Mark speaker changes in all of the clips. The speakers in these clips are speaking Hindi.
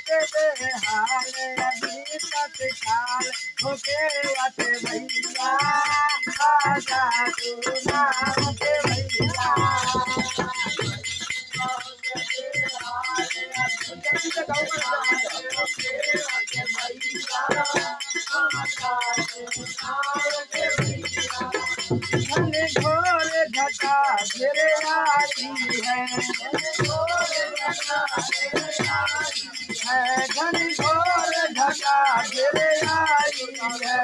Speaker 1: के बेहाल अभी तत्काल होके वत भैया आजा तू नाम के भैया घोर घटा गिर आई है घन घोर घटा गिर आई है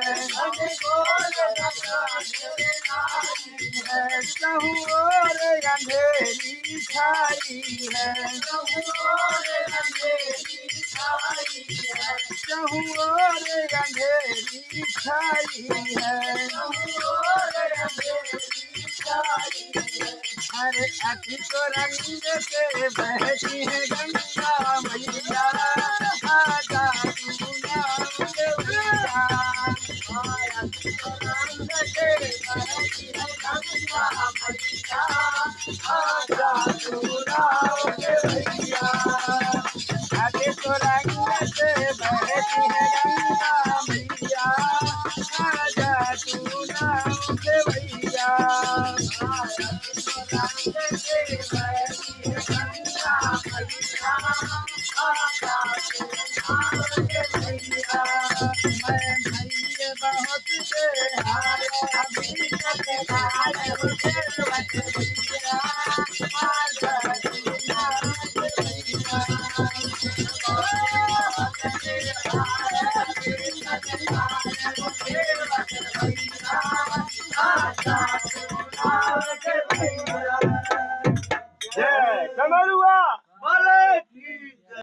Speaker 1: कहूँ और अंधेरी छाई है कहूँ और अंधेरी छाई है अरे अति तो रंग से बहती है गंगा मैया आजा तू नाम के भैया अति तो रंग से बहती है गंगा मैया आजा तू नाम के भैया अति तो रंग से बहती है गंगा मैया आजा तू नाम के भैया बहुत से